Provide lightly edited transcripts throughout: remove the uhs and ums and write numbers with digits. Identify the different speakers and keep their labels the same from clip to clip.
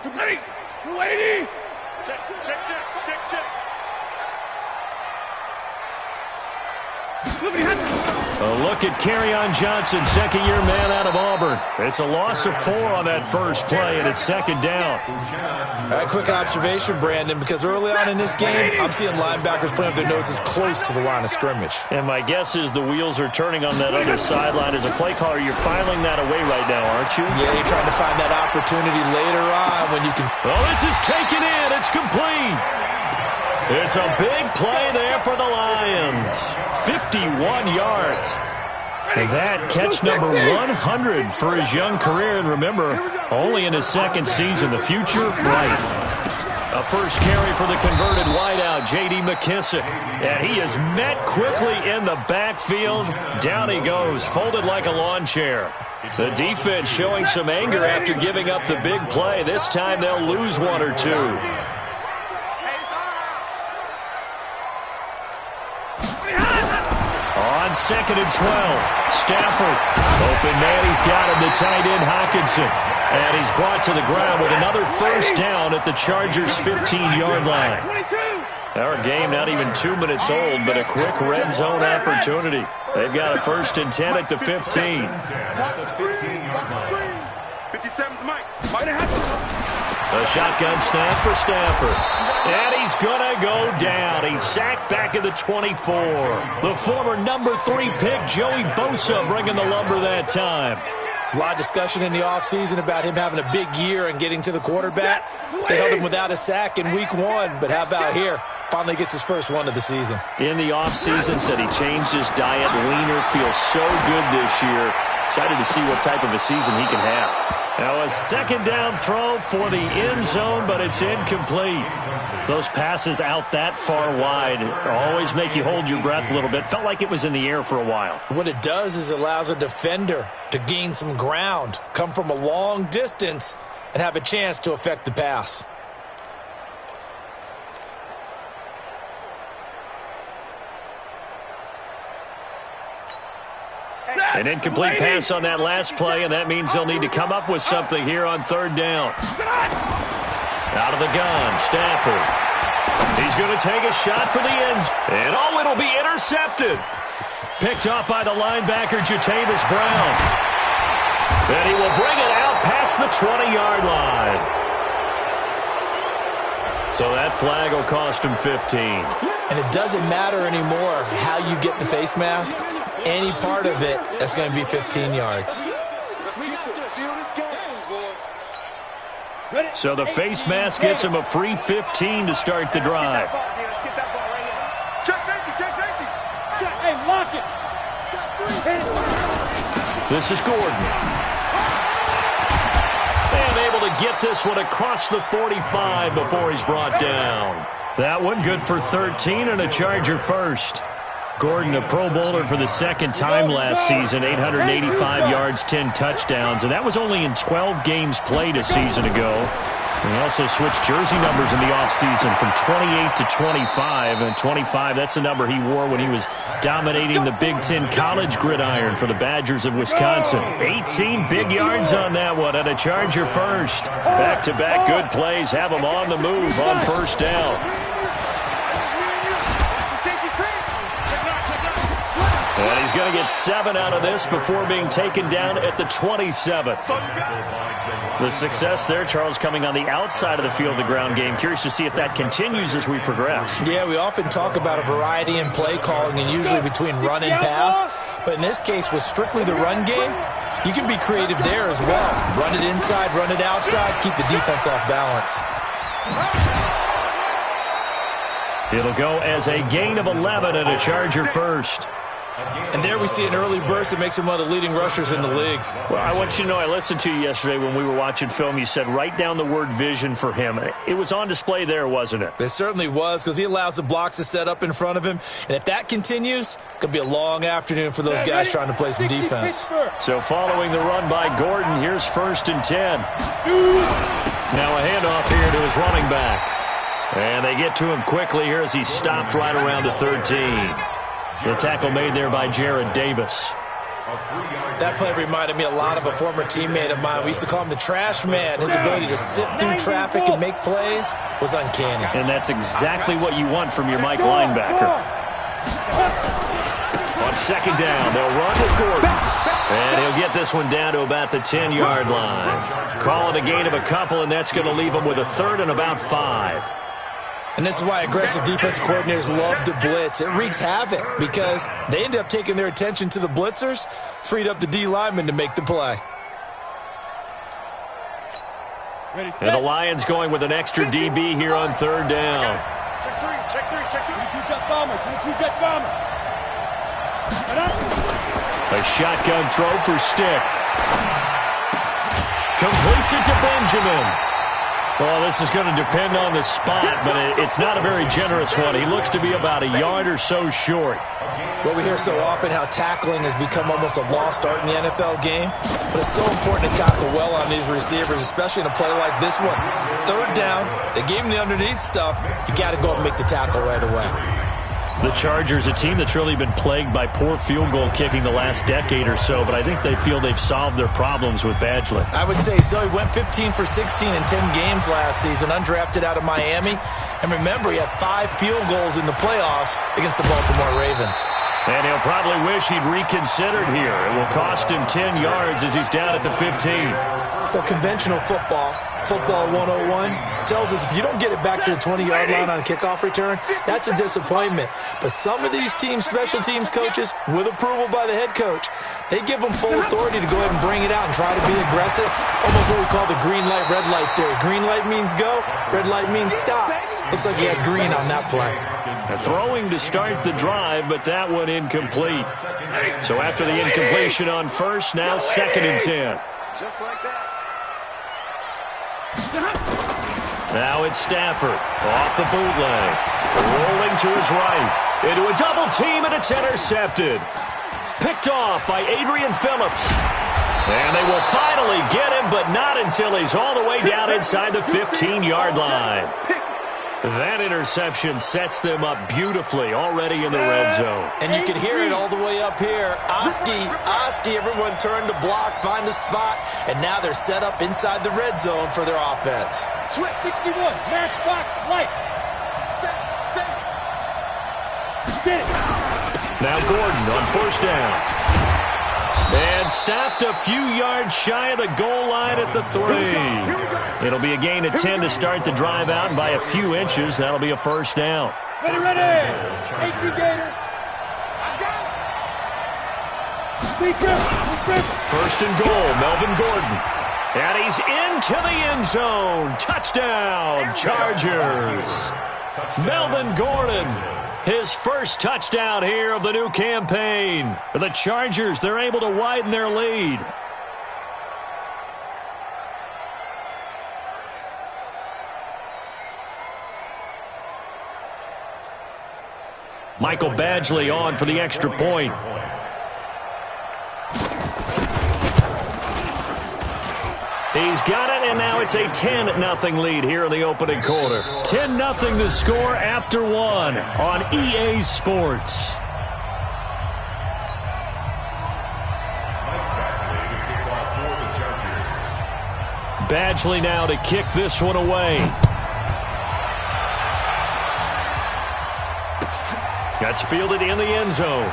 Speaker 1: Ready. 280. Check.
Speaker 2: A look at Kerryon Johnson, second-year man out of Auburn. It's a loss of 4 on that first play, and it's second down.
Speaker 3: Quick observation, Brandon, because early on in this game, I'm seeing linebackers playing with their noses close to the line of scrimmage.
Speaker 2: And my guess is the wheels are turning on that other sideline. As a play caller, you're filing that away right now, aren't you?
Speaker 3: Yeah, you're trying to find that opportunity later on when you can...
Speaker 2: Oh, this is taken in. It's complete. It's a big play there for the Lions. 51 yards. And that catch number 100 for his young career. And remember, only in his second season. The future bright. A first carry for the converted wideout, J.D. McKissick. And he is met quickly in the backfield. Down he goes, folded like a lawn chair. The defense showing some anger after giving up the big play. This time they'll lose 1 or 2. On 2nd and 12, Stafford. Open man, he's got him, the tight end Hockenson. And he's brought to the ground with another first down at the Chargers' 15-yard line. Our game not even 2 minutes old, but a quick red zone opportunity. They've got a 1st and 10 at the 15.
Speaker 1: 57's Mike.
Speaker 2: A shotgun snap for Stafford. And he's going to go down. He's sacked back at the 24. The former number 3 pick, Joey Bosa, bringing the lumber that time.
Speaker 3: There's a lot of discussion in the offseason about him having a big year and getting to the quarterback. They held him without a sack in week 1, but how about here? Finally gets his first one of the season.
Speaker 2: In the offseason, said he changed his diet. Leaner, feels so good this year. Excited to see what type of a season he can have. Now a second down throw for the end zone, but it's incomplete. Those passes out that far wide always make you hold your breath a little bit. Felt like it was in the air for a while.
Speaker 3: What it does is it allows a defender to gain some ground, come from a long distance, and have a chance to affect the pass.
Speaker 2: An incomplete pass on that last play, and that means they'll need to come up with something here on 3rd down. Out of the gun, Stafford. He's going to take a shot for the ends. And oh, it'll be intercepted. Picked off by the linebacker, Jatavis Brown. And he will bring it out past the 20-yard line. So that flag will cost him 15.
Speaker 3: And it doesn't matter anymore how you get the face mask. Any part of it, that's going to be 15 yards.
Speaker 2: So the face mask gets him a free 15 to start the drive.
Speaker 1: Check safety. Hey, lock it.
Speaker 2: This is Gordon. And able to get this one across the 45 before he's brought down. That one good for 13 and a Charger first. Gordon, a Pro Bowler for the 2nd time last season, 885 yards, 10 touchdowns, and that was only in 12 games played a season ago. He also switched jersey numbers in the offseason from 28 to 25, and 25, that's the number he wore when he was dominating the Big Ten college gridiron for the Badgers of Wisconsin. 18 big yards on that one, and a Charger first. Back-to-back good plays have him on the move on 1st down. And he's going to get 7 out of this before being taken down at the 27. The success there, Charles, coming on the outside of the field, the ground game. Curious to see if that continues as we progress.
Speaker 3: Yeah, we often talk about a variety in play calling and usually between run and pass. But in this case, with strictly the run game, you can be creative there as well. Run it inside, run it outside, keep the defense off balance.
Speaker 2: It'll go as a gain of 11 and a Charger first.
Speaker 3: And there we see an early burst that makes him one of the leading rushers in the league.
Speaker 2: Well, I want you to know, I listened to you yesterday when we were watching film. You said write down the word vision for him. It was on display there, wasn't it?
Speaker 3: It certainly was, because he allows the blocks to set up in front of him. And if that continues, it could be a long afternoon for those guys trying to play some defense.
Speaker 2: So following the run by Gordon, here's 1st and 10. Now a handoff here to his running back. And they get to him quickly here as he's stopped right around the 13. The tackle made there by Jared Davis.
Speaker 3: That play reminded me a lot of a former teammate of mine. We used to call him the trash man. His ability to sift through traffic and make plays was uncanny.
Speaker 2: And that's exactly what you want from your Mike linebacker. On second down, they'll run with Gordon. And he'll get this one down to about the 10-yard line. Call it a gain of a couple, and that's going to leave him with a third and about 5.
Speaker 3: And this is why aggressive defense coordinators love to blitz. It wreaks havoc because they end up taking their attention to the blitzers, freed up the D lineman to make the play.
Speaker 2: And the Lions going with an extra DB here on third down.
Speaker 1: Check three. Two-jet bomber.
Speaker 2: A shotgun throw for Stick. Completes it to Benjamin. Well, this is going to depend on the spot, but it's not a very generous one. He looks to be about a yard or so short.
Speaker 3: Well, we hear so often how tackling has become almost a lost art in the NFL game, but it's so important to tackle well on these receivers, especially in a play like this one. Third down, they gave him the underneath stuff. You got to go and make the tackle right away.
Speaker 2: The Chargers, a team that's really been plagued by poor field goal kicking the last decade or so, but I think they feel they've solved their problems with Badgley.
Speaker 3: I would say so. He went 15 for 16 in 10 games last season, undrafted out of Miami. And remember, he had 5 field goals in the playoffs against the Baltimore Ravens.
Speaker 2: And he'll probably wish he'd reconsidered here. It will cost him 10 yards as he's down at the 15.
Speaker 3: Well, conventional football 101, tells us if you don't get it back to the 20-yard line on a kickoff return, that's a disappointment. But some of these teams, special teams coaches, with approval by the head coach, they give them full authority to go ahead and bring it out and try to be aggressive. Almost what we call the green light, red light theory. Green light means go, red light means stop. Looks like he had green on that play.
Speaker 2: Throwing to start the drive, but that one incomplete. So after the incompletion on first, now 2nd and 10.
Speaker 1: Just like that.
Speaker 2: Now it's Stafford off the bootleg, rolling to his right into a double team, and it's intercepted. Picked off by Adrian Phillips, and they will finally get him, but not until he's all the way down inside the 15-yard line. That interception sets them up beautifully already in the red zone.
Speaker 3: And you can hear it all the way up here. Oski, everyone turned to block, find a spot, and now they're set up inside the red zone for their offense.
Speaker 1: Switch 61, matchbox, light. Set. Get it.
Speaker 2: Now Gordon on first down. And stopped a few yards shy of the goal line at the 3. It'll be a gain of 10 to start the drive out, and by a few inches, that'll be a first down.
Speaker 1: Ready. 18 Gator.
Speaker 2: First and goal, Melvin Gordon. And he's into the end zone. Touchdown, Chargers. Melvin Gordon, his first touchdown here of the new campaign. The Chargers, they're able to widen their lead. Michael Badgley on for the extra point. He's got it, and now it's a 10-0 lead here in the opening quarter. 10-0 the score after 1 on EA Sports. Badgley now to kick this one away. That's fielded in the end zone.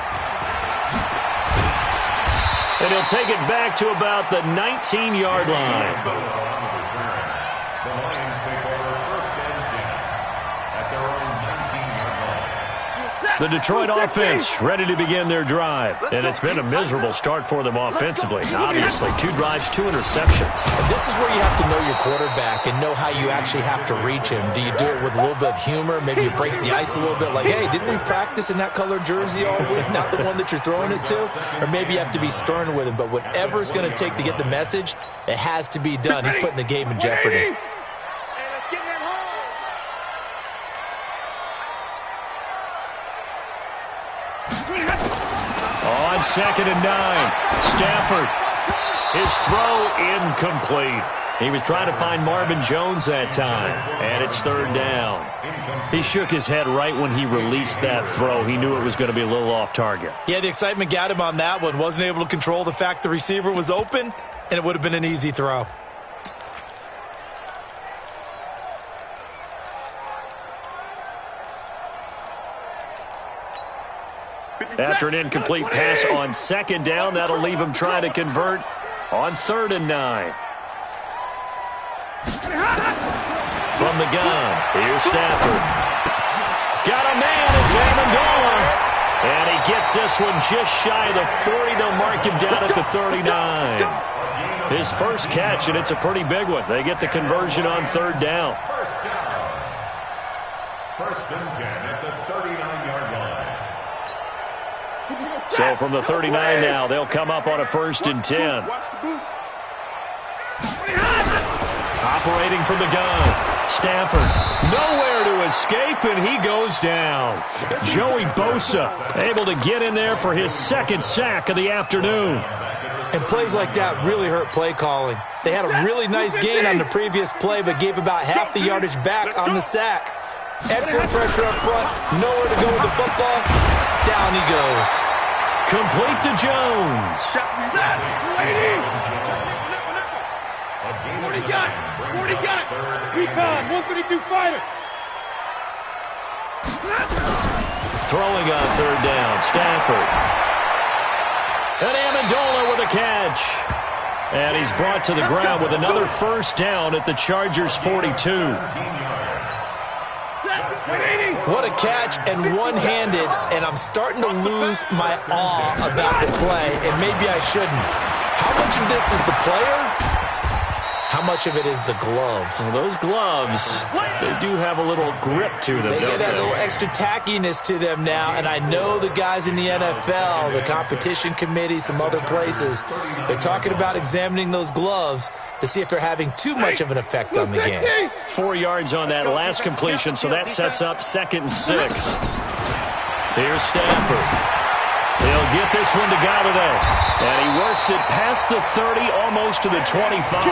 Speaker 2: And he'll take it back to about the 19-yard line.
Speaker 4: The Lions take over 1st and 10 at their own 19-yard line.
Speaker 2: The Detroit offense ready to begin their drive. And it's been a miserable start for them offensively. Obviously, 2 drives, 2 interceptions.
Speaker 3: And this is where you have to know your quarterback and know how you actually have to reach him. Do you do it with a little bit of humor? Maybe you break the ice a little bit like, hey, didn't we practice in that colored jersey all week? Not the one that you're throwing it to? Or maybe you have to be stern with him. But whatever it's going to take to get the message, it has to be done. He's putting the game in jeopardy.
Speaker 2: On 2nd and 9, Stafford. His throw incomplete. He was trying to find Marvin Jones that time, and it's third down. He shook his head right when he released that throw. He knew it was going to be a little off target.
Speaker 3: Yeah, the excitement got him on that one. Wasn't able to control the fact the receiver was open, and it would have been an easy throw.
Speaker 2: After an incomplete pass on second down, that'll leave him trying to convert on 3rd and 9. From the gun, here's Stafford. Got a man, it's Amendola. And he gets this one just shy of the 40. They'll mark him down at the 39. His first catch, and it's a pretty big one. They get the conversion on 3rd down.
Speaker 4: First and 10 at the 39-yard line.
Speaker 2: So from the 39 now, they'll come up on a 1st and 10. Operating from the gun, Stafford nowhere to escape, and he goes down. Joey Bosa able to get in there for his 2nd sack of the afternoon.
Speaker 3: And plays like that really hurt play calling. They had a really nice gain on the previous play, but gave about half the yardage back on the sack. Excellent pressure up front, nowhere to go with the football. Down he goes.
Speaker 2: Complete to Jones.
Speaker 1: 40 got it. Recon, 132 fighter.
Speaker 2: Throwing on 3rd down, Stafford. And Amendola with a catch. And he's brought to the ground with another 1st down at the Chargers' 42.
Speaker 3: What a catch, and one-handed, and I'm starting to lose my awe about the play, and maybe I shouldn't. How much of this is the player? How much of it is the glove?
Speaker 2: Well, those gloves, they do have a little grip to them,
Speaker 3: They
Speaker 2: don't
Speaker 3: get that
Speaker 2: they?
Speaker 3: little extra tackiness to them now, and I know the guys in the NFL, the competition committee, some other places, they're talking about examining those gloves to see if they're having too much of an effect on the game.
Speaker 2: 4 yards on that last completion, so that sets up 2nd and 6. Here's Stafford. He'll get this one to Galladay. And he works it past the 30, almost to the 25.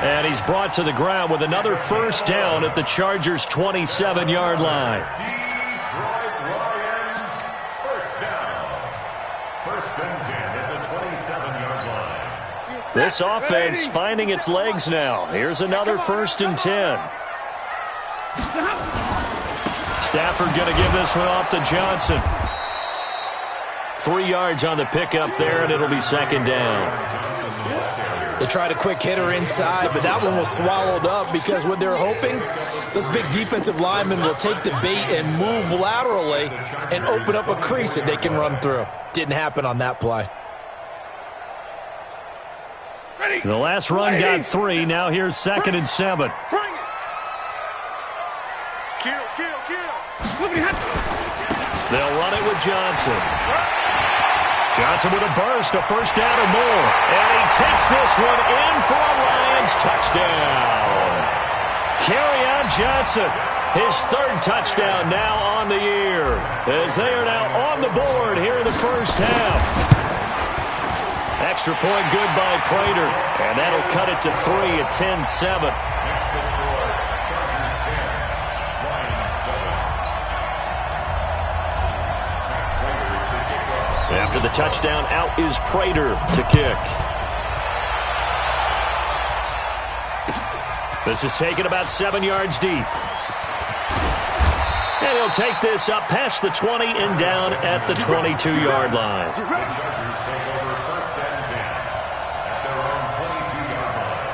Speaker 2: And he's brought to the ground with another 1st down at the Chargers' 27-yard line.
Speaker 4: Detroit Lions, 1st down. 1st and 10 at the 27-yard line.
Speaker 2: This offense finding its legs now. Here's another 1st and 10. Stafford going to give this one off to Johnson. 3 yards on the pickup there, and it'll be 2nd down.
Speaker 3: They tried a quick hitter inside, but that one was swallowed up because what they're hoping, those big defensive linemen will take the bait and move laterally and open up a crease that they can run through. Didn't happen on that play.
Speaker 2: The last run got 3. Now here's 2nd and 7.
Speaker 1: Bring it. Kill.
Speaker 2: They'll run it with Johnson. Johnson with a burst, a 1st down or more. And he takes this one in for a Lions touchdown. Kerryon Johnson, his 3rd touchdown now on the year, as they are now on the board here in the 1st half. Extra point good by Prater, and that'll cut it to 3 at 10-7. After the touchdown, out is Prater to kick. This is taken about 7 yards deep. And he'll take this up past the 20 and down at the 22-yard line.
Speaker 4: The Chargers take over 1st and 10 at their own 22-yard line.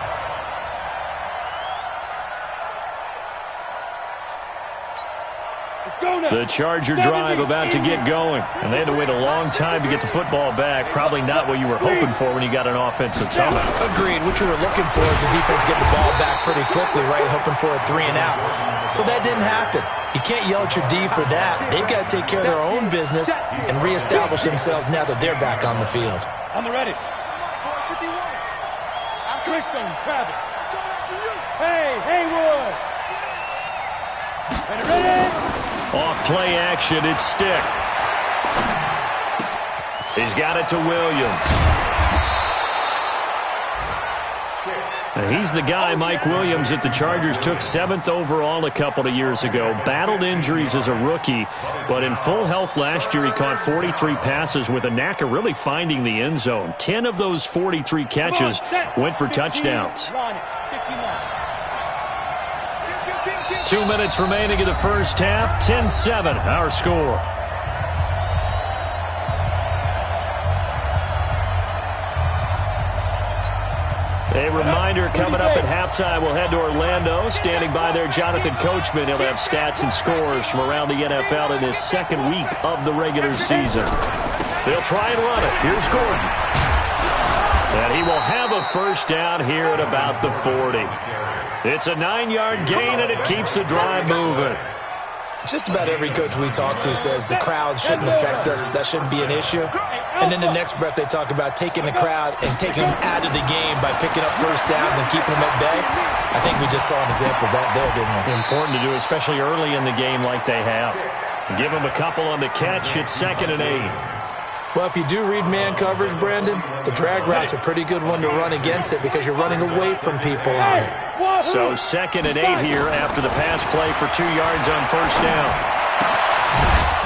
Speaker 2: The Charger drive about to get going. And they had to wait a long time to get the football back. Probably not what you were hoping for when you got an offensive timeout.
Speaker 3: Agreed. What you were looking for is the defense getting the ball back pretty quickly, right? Hoping for a 3 and out. So that didn't happen. You can't yell at your D for that. They've got to take care of their own business and reestablish themselves now that they're back on the field.
Speaker 1: On the ready. Christian, Travis. Hey, Haywood. And ready.
Speaker 2: Off play action, it's Stick. He's got it to Williams. He's the guy, Mike Williams, that the Chargers took 7th overall a couple of years ago. Battled injuries as a rookie, but in full health last year, he caught 43 passes with a knack of really finding the end zone. 10 of those 43 catches went for touchdowns. 2 minutes remaining in the first half. 10-7, our score. A reminder, coming up at halftime, we'll head to Orlando. Standing by there, Jonathan Coachman. He'll have stats and scores from around the NFL in this second week of the regular season. They'll try and run it. Here's Gordon. And he will have a first down here at about the 40. It's a 9-yard gain, and it keeps the drive moving.
Speaker 3: Just about every coach we talk to says the crowd shouldn't affect us. That shouldn't be an issue. And then the next breath they talk about taking the crowd and taking them out of the game by picking up first downs and keeping them at bay. I think we just saw an example of that there, didn't we?
Speaker 2: Important to do, especially early in the game like they have. Give them a couple on the catch. It's 2nd and 8.
Speaker 3: Well, if you do read man coverage, Brandon, the drag route's a pretty good one to run against it because you're running away from people on it.
Speaker 2: So 2nd and 8 here after the pass play for 2 yards on first down.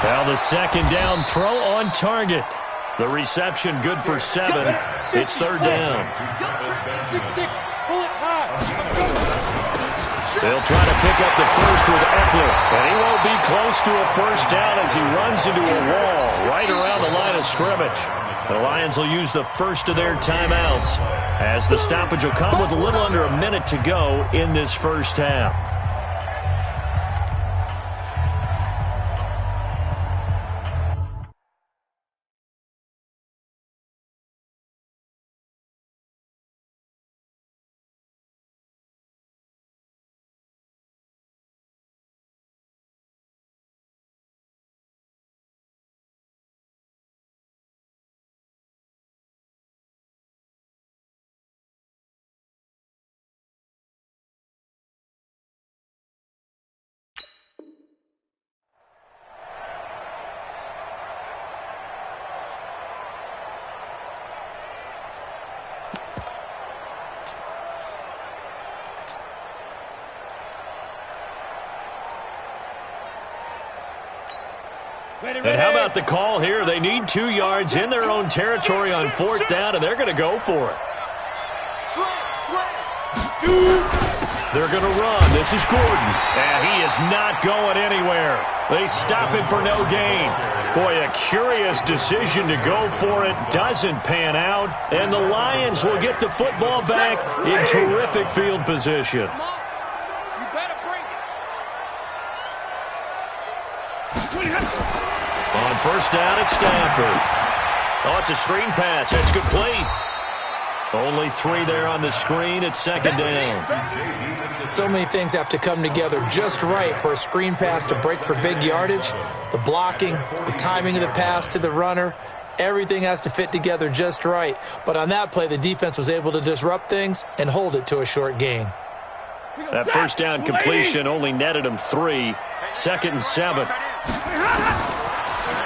Speaker 2: Now the second down throw on target. The reception good for 7. It's 3rd down. They'll try to pick up the first with Eckler, and he won't be close to a first down as he runs into a wall right around the line of scrimmage. The Lions will use the first of their timeouts as the stoppage will come with a little under a minute to go in this first half. And how about the call here? They need 2 yards in their own territory on 4th down, and they're going to go for it. They're going to run. This is Gordon, and he is not going anywhere. They stop him for no gain. Boy, a curious decision to go for it. Doesn't pan out, and the Lions will get the football back in terrific field position. On first down, it's Stafford. Oh, it's a screen pass. That's good play. Only 3 there on the screen. It's 2nd down.
Speaker 3: So many things have to come together just right for a screen pass to break for big yardage. The blocking, the timing of the pass to the runner, everything has to fit together just right. But on that play, the defense was able to disrupt things and hold it to a short gain.
Speaker 2: That first down completion only netted him 3. 2nd and 7.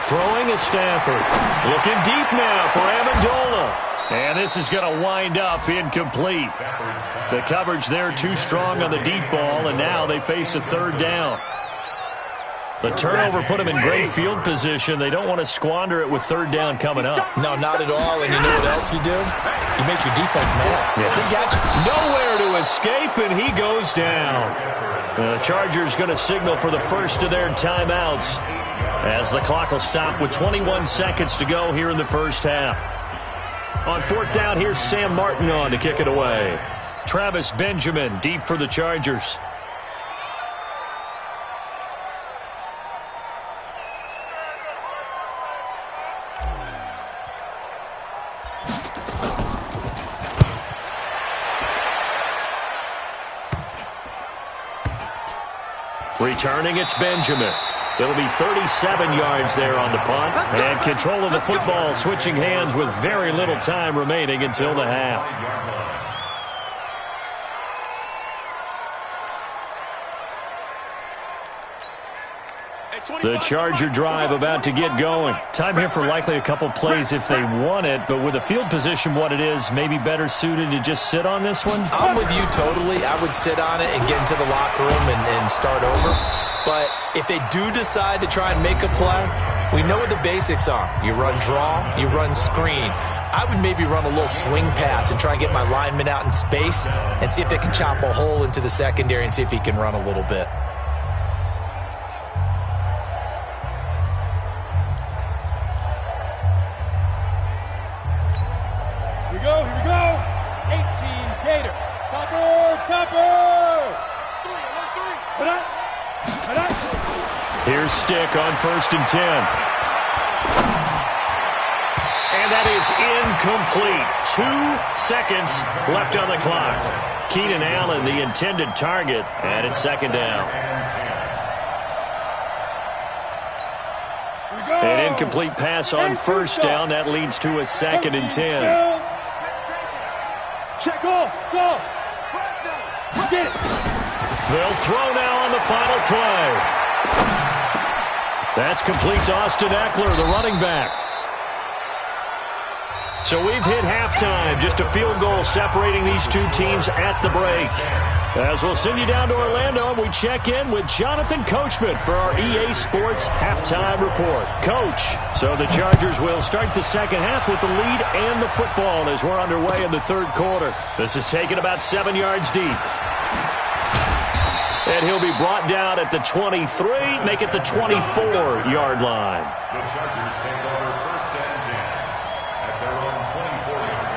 Speaker 2: Throwing is Stafford. Looking deep now for Amendola. And this is going to wind up incomplete. The coverage there too strong on the deep ball, and now they face a 3rd down. The turnover put them in great field position. They don't want to squander it with 3rd down coming up.
Speaker 3: No, not at all. And you know what else you do? You make your defense mad.
Speaker 2: Yeah.
Speaker 3: They got you.
Speaker 2: Nowhere to escape, and he goes down. The Chargers going to signal for the first of their timeouts as the clock will stop with 21 seconds to go here in the first half. On 4th down, here's Sam Martin on to kick it away. Travis Benjamin deep for the Chargers. Returning, it's Benjamin. It'll be 37 yards there on the punt. And control of the football switching hands with very little time remaining until the half. The Charger drive about to get going. Time here for likely a couple plays if they want it, but with the field position what it is, maybe better suited to just sit on this one?
Speaker 3: I'm with you totally. I would sit on it and get into the locker room and start over. But if they do decide to try and make a play, we know what the basics are. You run draw, you run screen. I would maybe run a little swing pass and try and get my lineman out in space and see if they can chop a hole into the secondary and see if he can run a little bit.
Speaker 1: Here we go. 18 Gator. Topper. 3.
Speaker 2: Here's Stick on 1st and 10. And that is incomplete. 2 seconds left on the clock. Keenan Allen, the intended target, and it's 2nd down. An incomplete pass on 1st down. That leads to a 2nd and 10.
Speaker 1: Check off. Go. Get it.
Speaker 2: They'll throw now on the final play. That's complete to Austin Eckler, the running back. So we've hit halftime. Just a field goal separating these two teams at the break. As we'll send you down to Orlando, and we check in with Jonathan Coachman for our EA Sports Halftime Report. Coach, so the Chargers will start the second half with the lead and the football as we're underway in the 3rd quarter. This is taken about 7 yards deep. And he'll be brought down at the 23, make it the 24-yard line.
Speaker 4: The Chargers take over 1st and 10 at their own 24-yard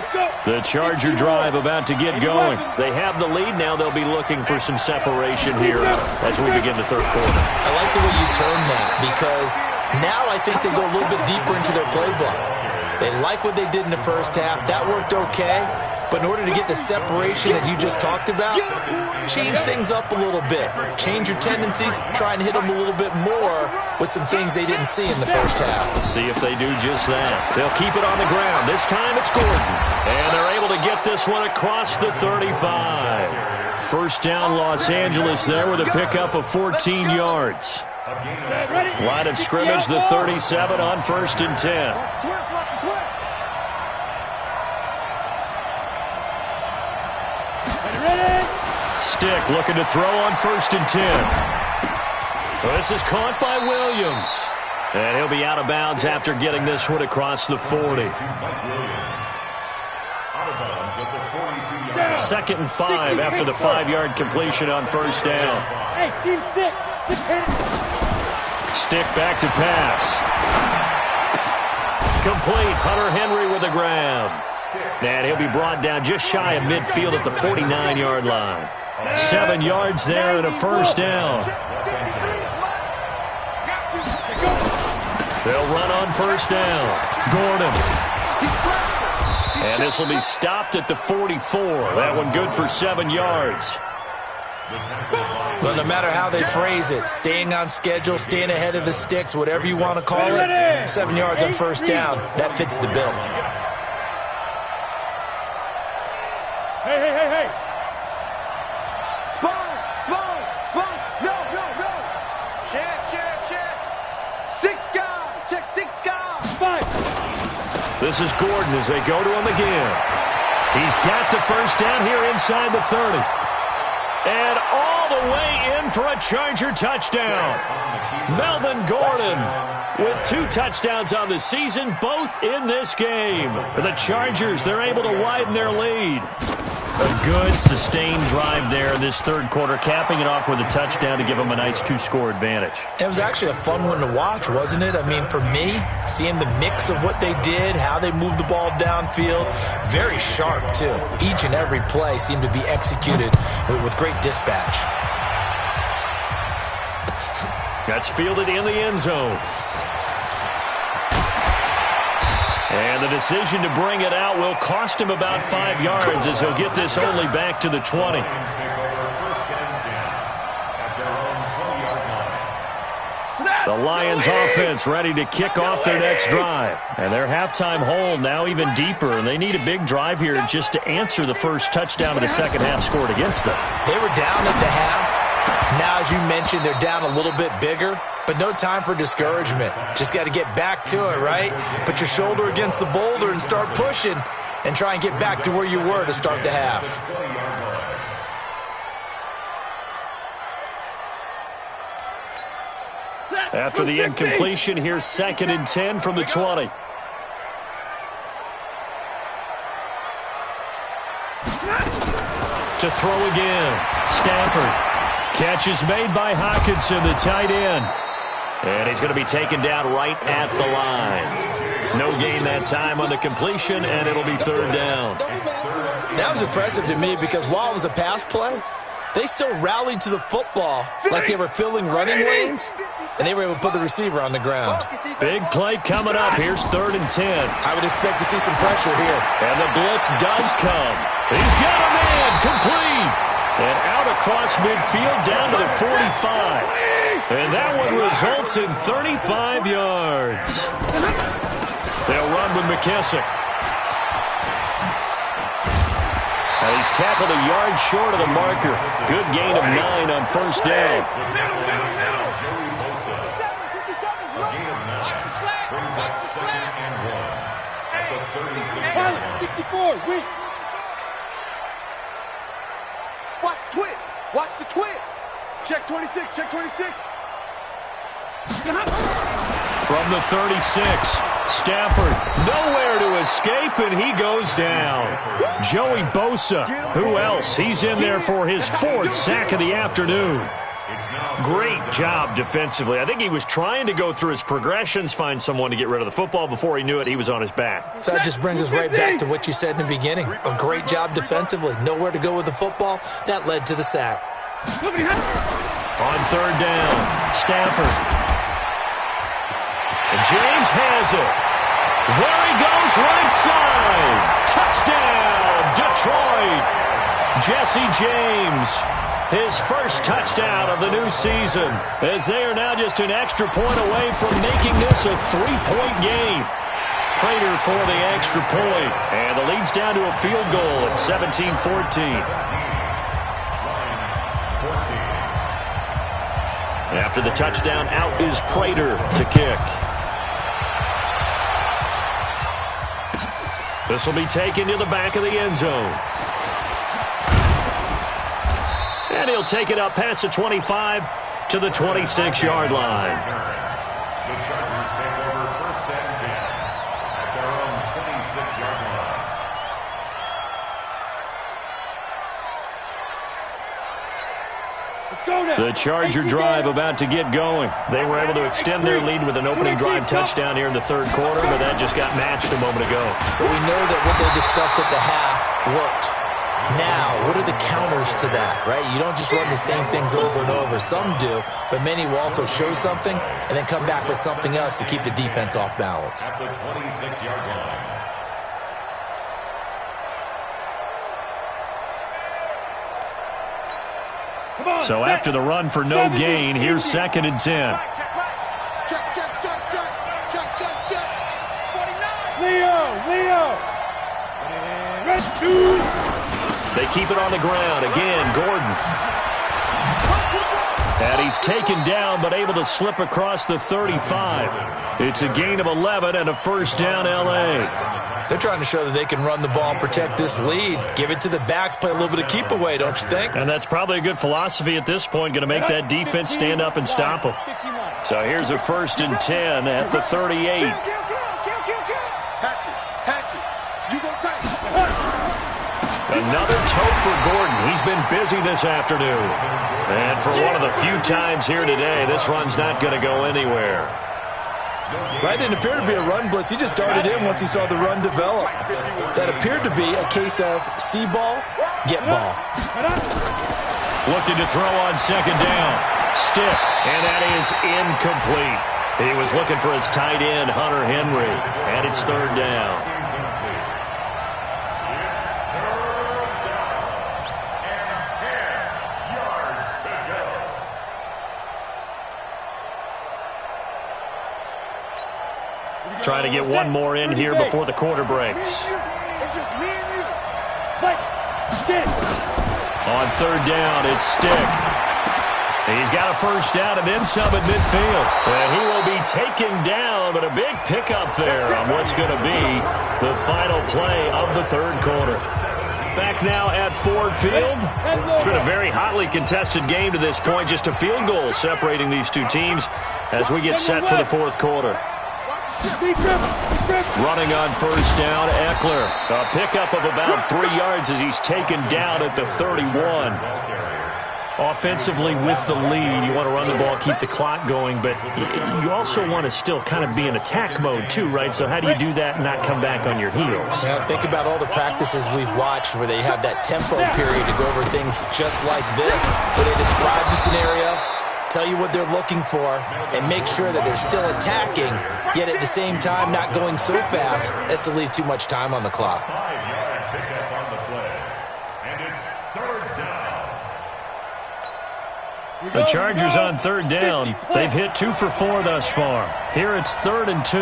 Speaker 4: line.
Speaker 2: The Charger drive about to get going. They have the lead now. They'll be looking for some separation here as we begin the 3rd quarter.
Speaker 3: I like the way you term that because now I think they go a little bit deeper into their playbook. They like what they did in the 1st half. That worked okay. But in order to get the separation that you just talked about, change things up a little bit. Change your tendencies. Try and hit them a little bit more with some things they didn't see in the 1st half.
Speaker 2: See if they do just that. They'll keep it on the ground. This time it's Gordon. And they're able to get this one across the 35. 1st down Los Angeles there with a pickup of 14 yards. Line of scrimmage, the 37 on 1st and 10. Stick looking to throw on 1st and 10. This is caught by Williams. And he'll be out of bounds after getting this one across the 40. 2nd and 5 after the 5-yard completion on 1st down.
Speaker 1: Hey, Steve,
Speaker 2: Stick back to pass. Complete. Hunter Henry with the grab. And he'll be brought down just shy of midfield at the 49-yard line. 7 yards there and a 1st down. They'll run on 1st down. Gordon. And this will be stopped at the 44. That one good for 7 yards.
Speaker 3: Well, no matter how they phrase it, staying on schedule, staying ahead of the sticks, whatever you want to call it, 7 yards on 1st down, that fits the bill.
Speaker 1: Hey. Spot. No. Check 6 guys. 5.
Speaker 2: This is Gordon as they go to him again. He's got the 1st down here inside the 30. And all the way in for a Charger touchdown. Melvin Gordon with 2 touchdowns on the season, both in this game. The Chargers, they're able to widen their lead. A good, sustained drive there this 3rd quarter, capping it off with a touchdown to give them a nice 2-score advantage.
Speaker 3: It was actually a fun one to watch, wasn't it? I mean, for me, seeing the mix of what they did, how they moved the ball downfield, very sharp, too. Each and every play seemed to be executed with great dispatch.
Speaker 2: That's fielded in the end zone. And the decision to bring it out will cost him about 5 yards as he'll get this only back to the 20. The Lions offense ready to kick off their next drive. And their halftime hole now even deeper, and they need a big drive here just to answer the first touchdown of the second half scored against them.
Speaker 3: They were down at the half. Now, as you mentioned, they're down a little bit bigger, but no time for discouragement. Just got to get back to it, right? Put your shoulder against the boulder and start pushing and try and get back to where you were to start the half.
Speaker 2: After the incompletion, here's 2nd and 10 from the 20. To throw again. Stafford. Catch is made by Hockenson, the tight end. And he's going to be taken down right at the line. No gain that time on the completion, and it'll be 3rd down.
Speaker 3: That was impressive to me because while it was a pass play, they still rallied to the football like they were filling running lanes, and they were able to put the receiver on the ground.
Speaker 2: Big play coming up. Here's 3rd and 10.
Speaker 3: I would expect to see some pressure here.
Speaker 2: And the blitz does come. He's got a man complete. And out across midfield down to the 45. And that one results in 35 yards. They'll run with McKissick. And he's tackled a yard short of the marker. Good gain of 9 on 1st down.
Speaker 4: Brings up 2nd and 1 at the 36-yard line.
Speaker 1: 64, wait.
Speaker 5: Watch the twist. Watch the twist.
Speaker 1: Check 26, check 26.
Speaker 2: From the 36, Stafford nowhere to escape, and he goes down. Joey Bosa, who else? He's in there for his 4th sack of the afternoon. Great job defensively. I think he was trying to go through his progressions, find someone to get rid of the football. Before he knew it, he was on his back.
Speaker 3: So that just brings us right back to what you said in the beginning. A great job defensively. Nowhere to go with the football. That led to the sack.
Speaker 2: On 3rd down, Stafford. And James has it. There he goes, right side. Touchdown, Detroit. Jesse James. His first touchdown of the new season, as they are now just an extra point away from making this a 3-point game. Prater for the extra point, and the lead's down to a field goal at 17-14. After the touchdown, out is Prater to kick. This will be taken to the back of the end zone. And he'll take it up past the 25 to the 26-yard line.
Speaker 4: The Chargers take over 1st and 10 at their own 26-yard line.
Speaker 1: Let's go now.
Speaker 2: The Charger drive about to get going. They were able to extend their lead with an opening drive touchdown here in the 3rd quarter, but that just got matched a moment ago.
Speaker 3: So we know that what they discussed at the half worked. Now, what are the counters to that, right? You don't just run the same things over and over. Some do, but many will also show something and then come back with something else to keep the defense off balance.
Speaker 4: At the 26-yard line.
Speaker 2: So after the run for no gain, here's 2nd and 10.
Speaker 5: Check, check, check, check. Check, check, check. 49.
Speaker 1: Leo. Red 2.
Speaker 2: They keep it on the ground. Again, Gordon. And he's taken down, but able to slip across the 35. It's a gain of 11 and a 1st down, L.A.
Speaker 3: They're trying to show that they can run the ball and protect this lead. Give it to the backs, play a little bit of keep away, don't you think?
Speaker 2: And that's probably a good philosophy at this point, going to make that defense stand up and stop them. So here's a 1st and 10 at the 38.
Speaker 5: You go tight.
Speaker 2: Another tote for Gordon. He's been busy this afternoon. And for one of the few times here today, this run's not going to go anywhere.
Speaker 3: That didn't appear to be a run blitz. He just darted in once he saw the run develop. That appeared to be a case of see ball, get ball.
Speaker 2: Looking to throw on 2nd down. Stick, and that is incomplete. He was looking for his tight end, Hunter Henry, and it's 3rd down. Trying to get one more in here before the quarter breaks.
Speaker 5: It's just me and you.
Speaker 1: Stick.
Speaker 2: On 3rd down, it's Stick. He's got a first down and then some at midfield. And he will be taken down, but a big pickup there on what's going to be the final play of the third quarter. Back now at Ford Field. It's been a very hotly contested game to this point. Just a field goal separating these two teams as we get set for the fourth quarter. Running on first down, Eckler. A pickup of about 3 yards as he's taken down at the 31. Offensively with the lead, you want to run the ball, keep the clock going, but you also want to still kind of be in attack mode too, right? So how do you do that and not come back on your heels?
Speaker 3: Yeah, think about all the practices we've watched where they have that tempo period to go over things just like this, where they describe the scenario, tell you what they're looking for, and make sure that they're still attacking, yet at the same time not going so fast as to leave too much time on the clock.
Speaker 4: 5-yard pickup on the play. And it's third down.
Speaker 2: The Chargers on third down. They've hit 2 for 4 thus far. Here it's 3rd and 2.
Speaker 5: 36,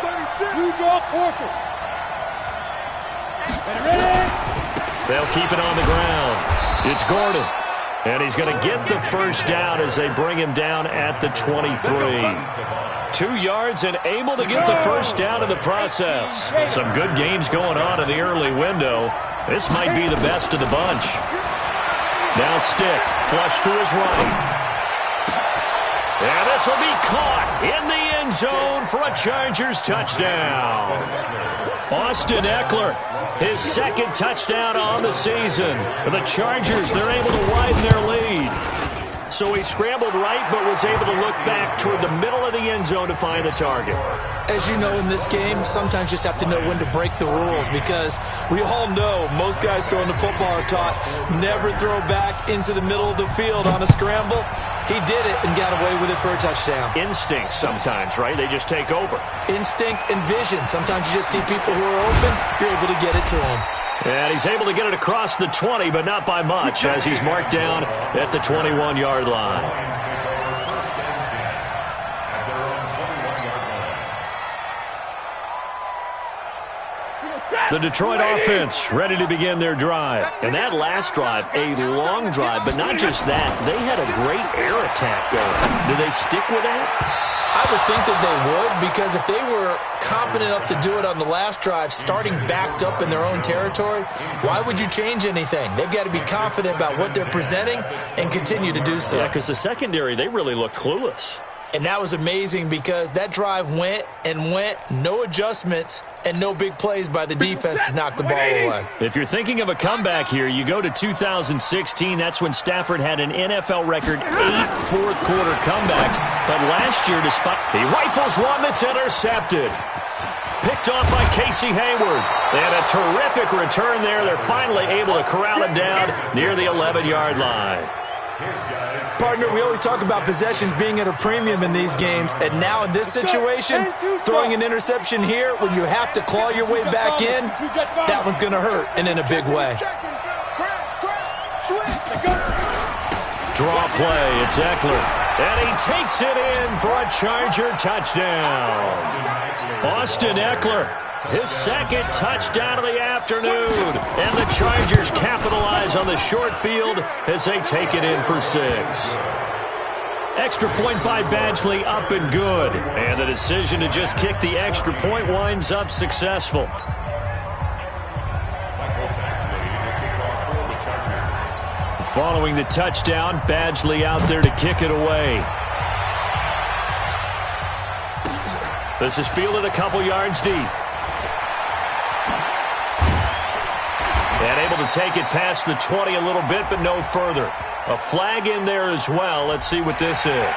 Speaker 5: 36.
Speaker 1: You draw quarter. Ready?
Speaker 2: They'll keep it on the ground. It's Gordon. And he's going to get the first down as they bring him down at the 23. 2 yards and able to get the first down in the process. Some good games going on in the early window. This might be the best of the bunch. Now Stick, flush to his right. And this will be caught in the end zone for a Chargers touchdown. Austin Eckler, his second touchdown on the season. For the Chargers, they're able to widen their lead. So he scrambled right, but was able to look back toward the middle of the end zone to find the target.
Speaker 3: As you know, in this game, sometimes you just have to know when to break the rules, because we all know most guys throwing the football are taught never throw back into the middle of the field on a scramble. He did it and got away with it for a touchdown.
Speaker 2: Instinct sometimes, right? They just take over.
Speaker 3: Instinct and vision. Sometimes you just see people who are open, you're able to get it to them.
Speaker 2: And he's able to get it across the 20, but not by much, as he's marked down at the 21-yard line. The Detroit offense ready to begin their drive. And that last drive, a long drive, but not just that. They had a great air attack going. Do they stick with that?
Speaker 3: I would think that they would, because if they were confident enough to do it on the last drive, starting backed up in their own territory, why would you change anything? They've got to be confident about what they're presenting and continue to do so.
Speaker 2: Yeah, because the secondary, they really look clueless.
Speaker 3: And that was amazing, because that drive went and went, no adjustments, and no big plays by the defense to knock the ball away.
Speaker 2: If you're thinking of a comeback here, you go to 2016. That's when Stafford had an NFL record 8 fourth-quarter comebacks. But last year, despite he rifles one that's intercepted. Picked off by Casey Hayward. And a terrific return there. They're finally able to corral him down near the 11-yard line.
Speaker 3: Partner, we always talk about possessions being at a premium in these games, and now in this situation, throwing an interception here when you have to claw your way back in, that one's going to hurt, and in a big way.
Speaker 2: Draw play, it's Eckler, and he takes it in for a Charger touchdown. Austin Eckler, his second touchdown of the afternoon. And the Chargers capitalize on the short field as they take it in for 6. Extra point by Badgley up and good. And the decision to just kick the extra point winds up successful. Following the touchdown, Badgley out there to kick it away. This is fielded a couple yards deep. And able to take it past the 20 a little bit, but no further. A flag in there as well. Let's see what this is.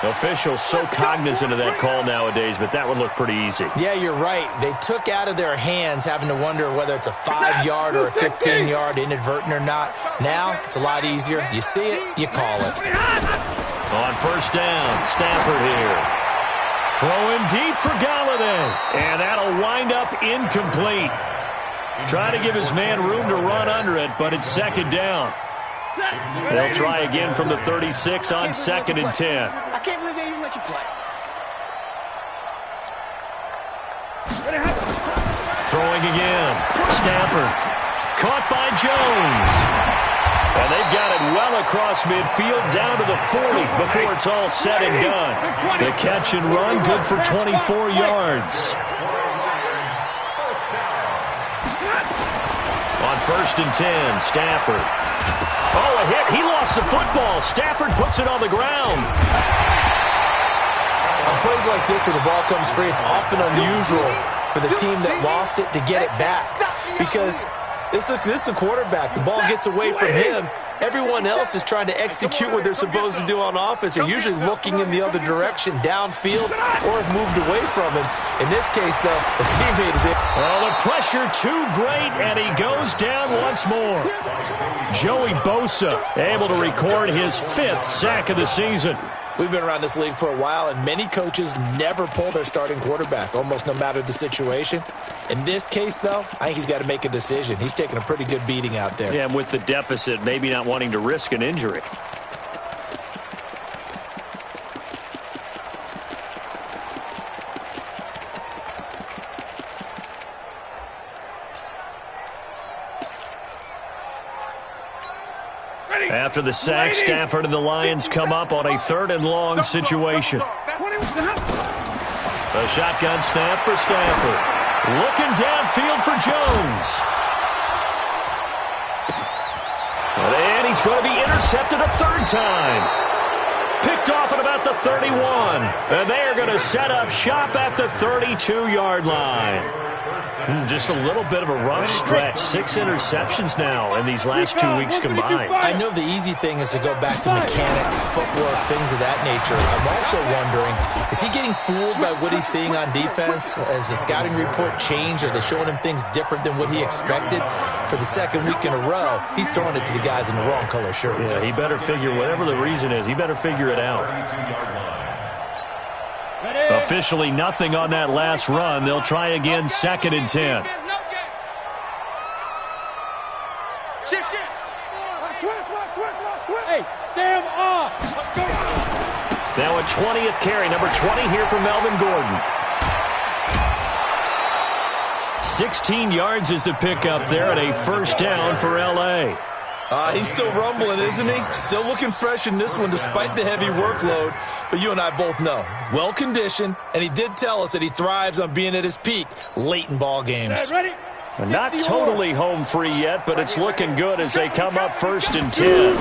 Speaker 2: Officials so cognizant of that call nowadays, but that would look pretty easy.
Speaker 3: Yeah, you're right. They took out of their hands having to wonder whether it's a 5-yard or a 15-yard, inadvertent or not. Now, it's a lot easier. You see it, you call it.
Speaker 2: On first down, Stafford here. Throwing deep for Galladay. And that'll wind up incomplete. Try to give his man room to run under it, but it's second down. They'll try again from the 36 on 2nd and 10.
Speaker 5: I can't believe they even let you play.
Speaker 2: Throwing again. Stafford. Caught by Jones. And they've got it well across midfield down to the 40 before it's all said and done. The catch and run, good for 24 yards. On 1st and 10, Stafford. Oh, a hit. He lost the football. Stafford puts it on the ground.
Speaker 3: On plays like this where the ball comes free, it's often unusual for the team that lost it to get it back. Because this is the quarterback. The ball gets away from him. Everyone else is trying to execute what they're supposed to do on offense. They're usually looking in the other direction, downfield, or have moved away from him. In this case, though, the teammate is in.
Speaker 2: Well, the pressure too great, and he goes down once more. Joey Bosa able to record his 5th sack of the season.
Speaker 3: We've been around this league for a while, and many coaches never pull their starting quarterback, almost no matter the situation. In this case, though, I think he's got to make a decision. He's taking a pretty good beating out there.
Speaker 2: Yeah, and with the deficit, maybe not wanting to risk an injury. After the sack, Stafford and the Lions come up on a 3rd and long situation. A shotgun snap for Stafford. Looking downfield for Jones. And he's going to be intercepted a 3rd time. Picked off at about the 31. And they are going to set up shop at the 32-yard line. Just a little bit of a rough stretch. 6 interceptions now in these last 2 weeks combined.
Speaker 3: I know the easy thing is to go back to mechanics, footwork, things of that nature. I'm also wondering, is he getting fooled by what he's seeing on defense? Has the scouting report changed? Are they showing him things different than what he expected? For the 2nd week in a row, he's throwing it to the guys in the wrong color shirts.
Speaker 2: Yeah, he better figure, whatever the reason is, he better figure it out. Officially nothing on that last run. They'll try again, 2nd and 10.
Speaker 1: Hey, Sam off. Let's go.
Speaker 2: Now a 20th carry, number 20 here for Melvin Gordon. 16 yards is the pickup there and a 1st down for L.A.
Speaker 3: He's still rumbling, isn't he? Still looking fresh in this one despite the heavy workload. But you and I both know, well-conditioned, and he did tell us that he thrives on being at his peak late in ball games.
Speaker 2: Not totally home free yet, but it's looking good as they come up 1st and 10.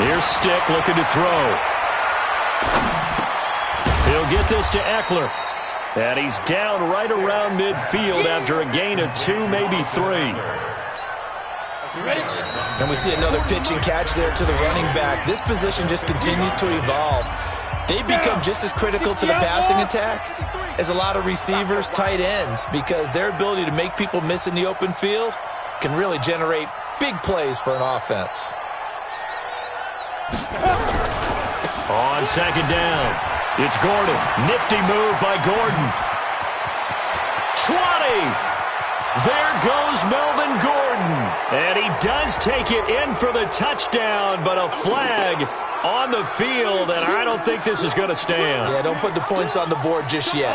Speaker 2: Here's Stick looking to throw. He'll get this to Eckler. And he's down right around midfield after a gain of 2, maybe 3.
Speaker 3: And we see another pitch and catch there to the running back. This position just continues to evolve. They become just as critical to the passing attack as a lot of receivers, tight ends, because their ability to make people miss in the open field can really generate big plays for an offense.
Speaker 2: On 2nd down, it's Gordon. Nifty move by Gordon. 20. There goes Melvin Gordon. And he does take it in for the touchdown, but a flag on the field, and I don't think this is going to stand.
Speaker 3: Yeah, don't put the points on the board just yet.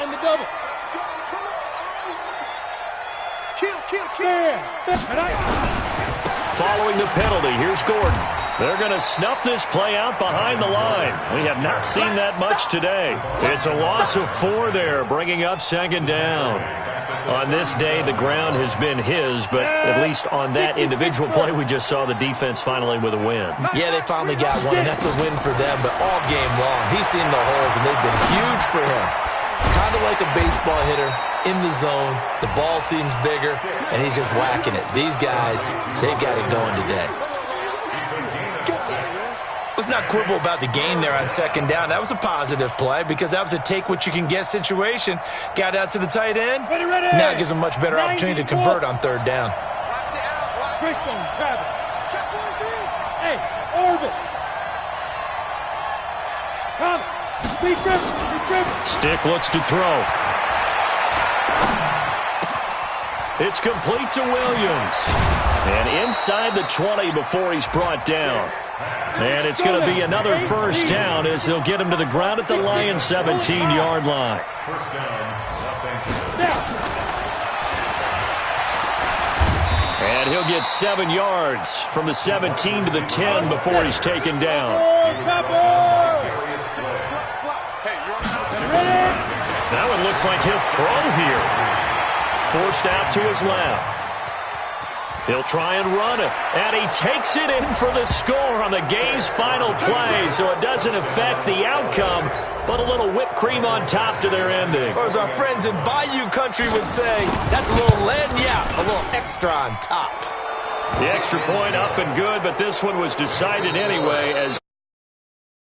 Speaker 2: Following the penalty, here's Gordon. They're going to snuff this play out behind the line. We have not seen that much today. It's a loss of 4 there, bringing up 2nd down. On this day, the ground has been his, but at least on that individual play, we just saw the defense finally with a win.
Speaker 3: Yeah, they finally got one, and that's a win for them, but all game long, he's seen the holes, and they've been huge for him. Kind of like a baseball hitter in the zone. The ball seems bigger, and he's just whacking it. These guys, they got it going today. Let's not quibble about the gain there on 2nd down. That was a positive play because that was a take-what-you-can-get situation. Got out to the tight end. Now it gives them a much better opportunity to convert on 3rd down.
Speaker 1: Hey, Orbit. Come.
Speaker 2: Stick looks to throw. It's complete to Williams. And inside the 20 before he's brought down. And it's going to be another 1st down as they'll get him to the ground at the Lions' 17-yard line.
Speaker 4: 1st down, Los Angeles.
Speaker 2: And he'll He'll get 7 yards from the 17 to the 10 before he's taken down. That one looks like he'll throw here. Forced out to his left. He'll try and run it, and he takes it in for the score on the game's final play, so it doesn't affect the outcome, but a little whipped cream on top to their ending.
Speaker 3: Or as our friends in Bayou Country would say, that's a little lagniappe, a little extra on top.
Speaker 2: The extra point up and good, but this one was decided anyway as